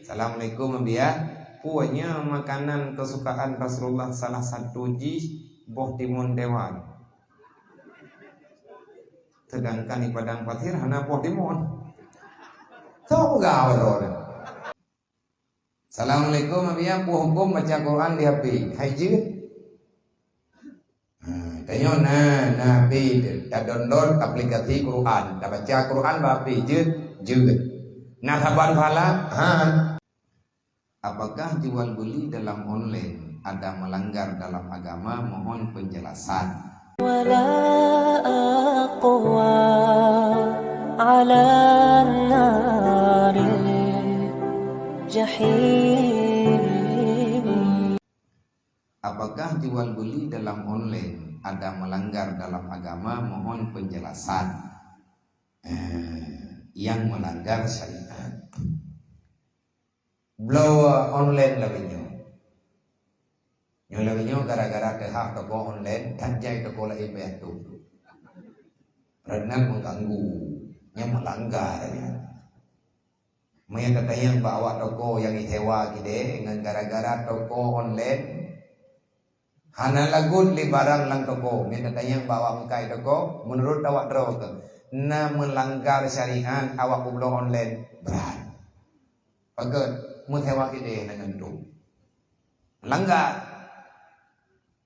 Assalamualaikum Mbia. Puanya makanan kesukaan Rasulullah salah satu boh timun dewan. Sedangkan di Padang Pasir hana boh timun. Tahu gak orang? Assalamualaikum Mbia. Hukum baca Quran di HP. Haji. Tanya Nabi dah download aplikasi Quran, dah baca Quran bapi je. Nah saban pala. Apakah jual beli dalam online ada melanggar dalam agama? Mohon penjelasan. Wala aqwa ala naril jahim. Apakah jual beli dalam online ada melanggar dalam agama? Mohon penjelasan. Yang melanggar syariat. Blow online laginya. Yang laginya gara-gara kehak toko online dan jai toko lagi itu. Karena mengganggu, yang melanggar ya. Mereka katanya bawa toko yang disewa gede dengan gara-gara toko online. Hana lagut li barang lang toko. Mereka katanya bawa mukai toko menurut awak terus na melanggar syariat awak blow online berat. Pakai mutewa gede dengan itu melanggar.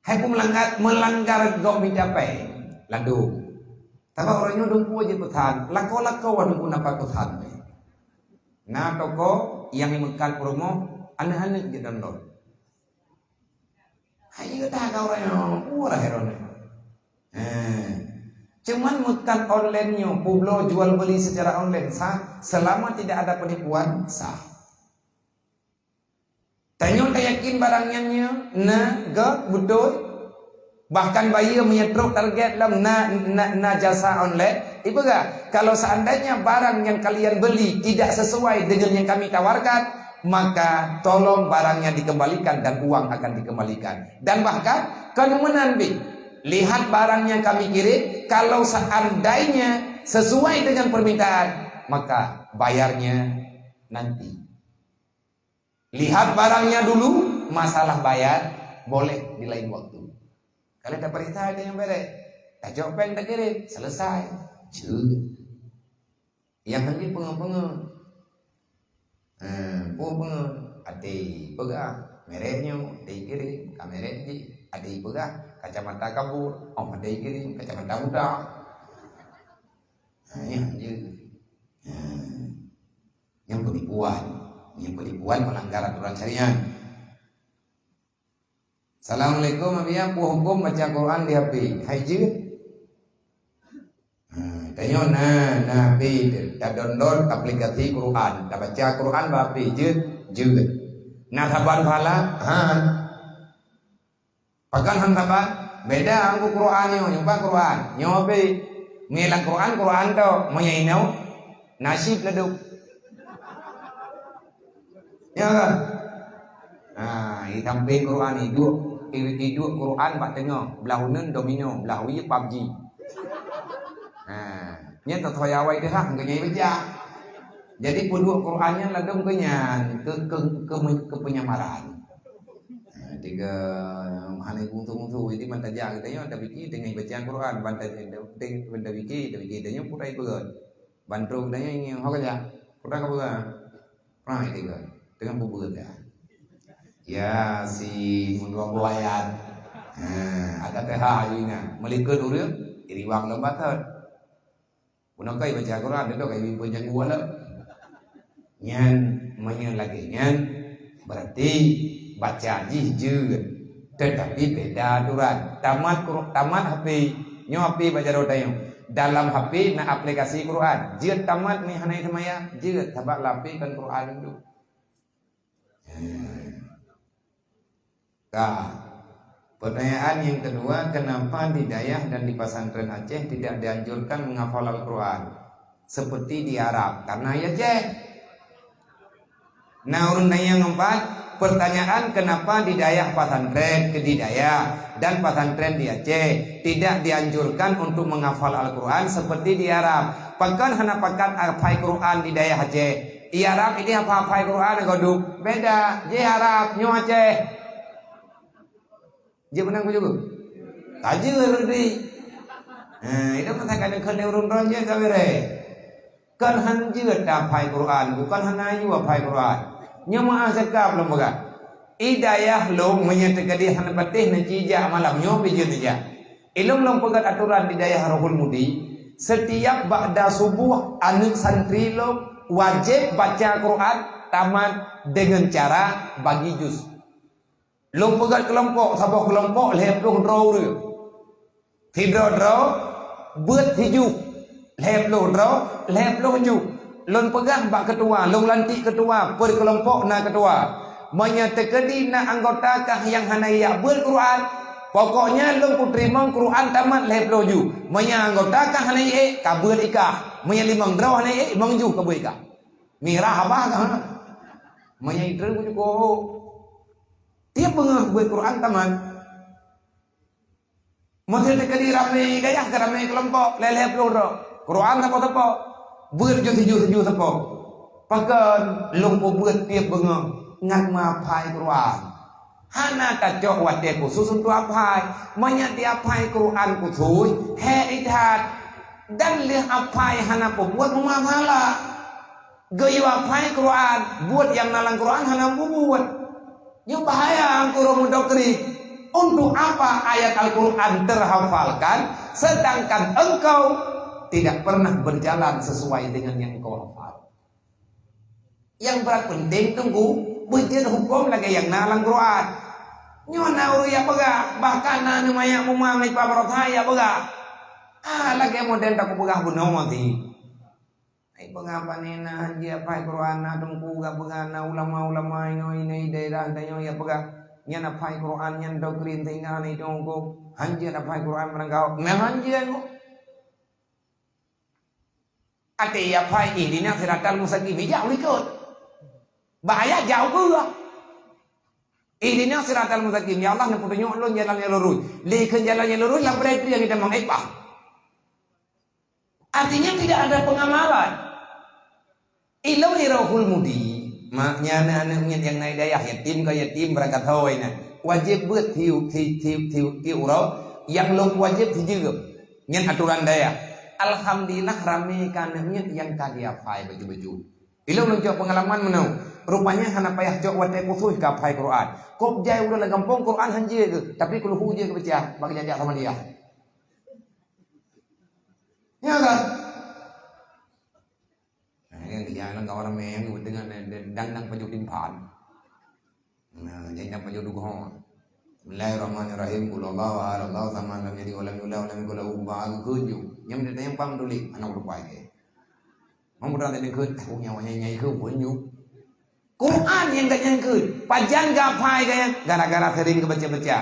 Hai pun melanggar gak mencapai landu. Tapi orangnya dumpu aja pesan lako wadung pun apa pesan. Nah toko yang mekan promo aneh-aneh di download. Hai kita kau orangnya murah heron. Cuman mekan online-nya publik jual beli secara online sah selama tidak ada penipuan sah. Tanya tak yakin barangnya gak betul. Bahkan buyer menyetruk target dalam na jasa online. Ibu gak? Kalau seandainya barang yang kalian beli tidak sesuai dengan yang kami tawarkan, maka tolong barangnya dikembalikan dan uang akan dikembalikan. Dan bahkan kemudian lihat barang yang kami kirim, kalau seandainya sesuai dengan permintaan, maka bayarnya nanti. Lihat barangnya dulu, masalah bayar boleh di lain waktu. Kalau ada perintah ada yang bere, tak jawab tak kirim, selesai. Yang nanti pengen ati pegang mereknya, dikirim kamera di, ati pegang kacamata kabur, ada dikirim kacamata budak. Yang penipuan melanggar aturan syariat. Assalamualaikum Mbia. Hukum baca Quran di HP. Haji. Tanya Nabi dah download aplikasi Quran, dah baca Quran bapi je. Nah saban pala. Pakan saban beda angku Quran yang Quran. Nyobe ngilang Quran tu menyainau nasib leduk. Ya kan? Nah, hitam pink Quran itu Quran pak tengok, belahunun domino, belahui PUBG. Nah, nya tak thoyawai dah hang kenyai baca. Jadi penduk Qurannya ladung kenyan ke penyamaran. Nah, tiga hane kuntu ini mantaja katanya ada biki dengan bacaan Quran bantai benda biki tanya purai begon. Bantu tanya yang hokaja. Purai kabuga. Pernah tiga dengan bubur ya. Ya si menduang belayan. Ada TH ina melikut urang iriwang lembatan. Unakai baca Quran itu kayak panjang gua lah. Nyan menyen lagi nyan berarti baca juga. Tetapi beda aturan. Tamat HP, nyo HP baca rotayo. Dalam HP na aplikasi Quran. Jika tamat ni hanai semaya, jika sabak lapi kan Quran itu. Pertanyaan yang kedua, kenapa di Dayah dan di pesantren Aceh tidak dianjurkan menghafal Al-Quran seperti di Arab? Karena ya Aceh. Nah urun yang keempat, pertanyaan kenapa di Dayah pesantren di Dayah dan pesantren di Aceh tidak dianjurkan untuk menghafal Al-Quran seperti di Arab? Pakan hana pakan hafal Quran di Dayah Aceh, I Arab ini hafal Quran goduk. Beda. Je Arab nyo Aceh. Je menang juga. Taje lagi. Itu mengatakan kan urun raja kawire. Kan han je hafal Quran, bukan han ayu hafal Quran. Nyo ma zakab belum baga. Idayah long menyatakan han patih na cija malam nyo bijun aja. Ilung long pegat aturan di daya Rohul Mudi. Setiap ba'da subuh anak santri lo wajib baca Quran tamat dengan cara bagi juz. Long pegat kelompok sabah kelompok lep long draw dia. Tidro draw buat hiju. Lep long draw lep long hiju. Long pegang bak ketua, long lantik ketua, per kelompok na ketua. Menyatakan na anggota kah yang hanaya berquran. Pokoknya lu terima Quran tamat lep loju. Menya anggota kah hanai kabur ikah. Menya limang draw hanai mangju kabur ikah. Mirah apa kah? Menya itu juga. Dia pengah buat Quran tamat. Mesti tekadi ramai gaya ke ramai kelompok lelep loju. Quran apa-apa. Buat jutu-jutu apa. Pakai lu buat dia pengah ngan mapai Quran. Hana kacok wate khusus untuk apai, menyati apai Quran khusus, heritat dan lih apai hana buat memangala. Gayu apai Quran, buat yang nalang Quran hana buat. Yang bahaya Quran mendokri. Untuk apa ayat Al-Quran terhafalkan, sedangkan engkau tidak pernah berjalan sesuai dengan yang engkau hafal. Yang berat penting tunggu. Bujur hukum lagi yang nalang Quran. Nyona uya pega bahkan na maya mumamit pamarotaya pega. Lagi model tak pega bunuh mati. Ai pengapa nena dia pai Quran na tungku ga pega na ulama-ulama ini daerah dayo ya pega. Nyana pai Quran nyan doktrin tinggal ni tungku. Hanjir na pai Quran menangkau. Nah hanjir mo. Ate ya pai ini na siratal mustaqim jauh ikut. Bahaya jauh pula. Ini ni siratal mustaqim. Ya Allah nak tunjuk lu jalan yang lurus. Lekan jalan yang lurus yang berarti yang kita mengikah. Artinya tidak ada pengamalan. Ilau Rohul Mudi. Maknya anak-anak yang naik daya yatim ke yatim berangkat hoi na. Wajib buat tiu urau yang lu wajib juga. Nyen aturan daya. Alhamdulillah ramai kananya yang kadia pai baju-baju. Ilau nunjuk pengalaman menau. Rupanya hana payah jok wate khusus ka pai Quran. Kok jai udah gampang Quran hanje ke. Tapi kalau huje ke baca bagi jajak sama dia. Ya kan? Nah, ini jangan orang meng dengan dang penjutin pan. Nah, jangan penjudu gohong. Bismillahirrahmanirrahim. Qul Allahu ahad, Allahu samad, lam yalid wa lam yulad wa lam yakul lahu kufuwan ahad. Yang ditanya pam duli anak rupai ke. Mau berada di keut, nyawanya nyai ke bunyu. Quran yang tak nyangkut, pajang gapai gaya gara-gara sering kebaca-baca.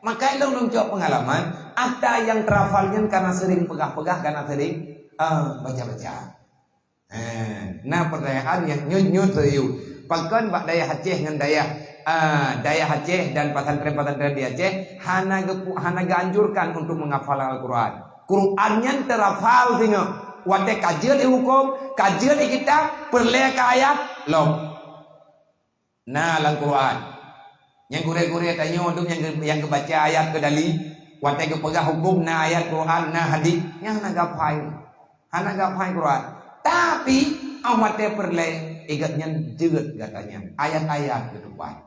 Maka itu nunjuk pengalaman, ada yang terhafalnya karena sering pegah-pegah, karena sering baca-baca. Nah pertanyaan yang nyut-nyut tu, bahkan bak daya Aceh dengan daya Aceh dan pesantren-pesantren di Aceh, hana ganjurkan untuk menghafal Al-Quran. Qurannya terhafal tengok, wate kajian di hukum, kajian di kitab, perleka ayat, lom. Nah, Al-Quran yang gure-gure tanya untuk yang kebaca ayat ke dali, wate ke pegah hukum na ayat Quran na hadis, yang hana gapai Quran. Tapi awate perle igatnya jeget katanya ayat-ayat ke depan.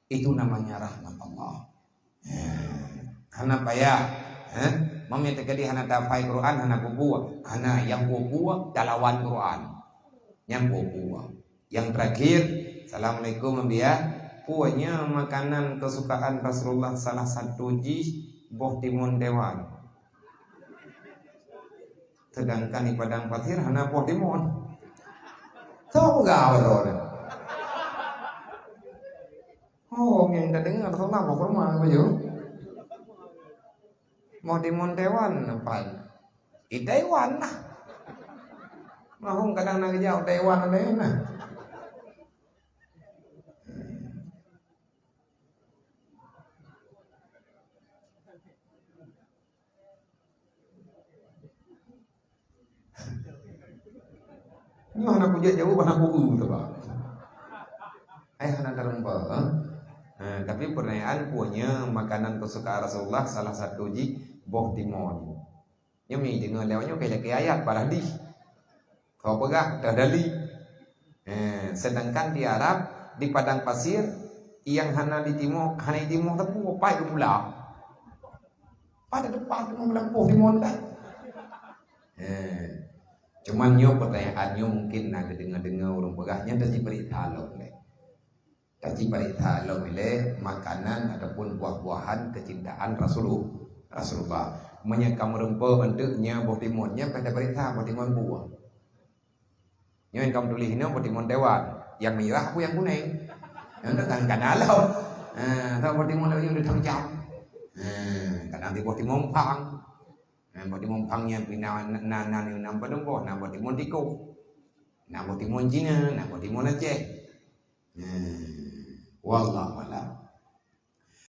Itu namanya rahmat Allah. Hana payah, mami tekadi hana gapai Quran hana bubuah, hana yang bubuah dalawan Quran. Yang bubuah. Yang terakhir Assalamualaikum Mbia. Puanya makanan kesukaan Rasulullah salah satu boh timun dewan. Sedangkan di Padang Pasir hana boh timun. Tahu gak orang? Oh, yang tak dengar Rasulullah mau ke rumah baju. Mau timun dewan apa? Di Taiwan lah. Mahung kadang nak jauh Taiwan ada nah. Ni hana puja jauh hana puhu tu ba. Hana terumpa. Tapi pertanyaan punya makanan kesukaan Rasulullah salah satu ji boh timun. Nyami dengar lewatnya kayak ayat para hadis. Kau pegang dah dali. Sedangkan di Arab di padang pasir yang hana di timur tapi ngopai ke pulau. Pada depan tu melampau timun dah. Cuman nyo pertanyaannya mungkin nak dengar orang pegahnya dah diberita lo le. Dah diberita lo le makanan ataupun buah-buahan kecintaan Rasulullah. Menyekam rempah bentuknya buah timunnya pada berita buah timun buah. Yang kamu tulis ini buah timun dewan, yang merah aku yang kuning. Yang kan kanal lo. Tahu buah timun yang udah terjam. Kan nanti buah timun pang. Buah timun pangnya pina nampak dong, buah timun tiko. Buah timun Cina, buah timun Aceh. Wallahu a'lam.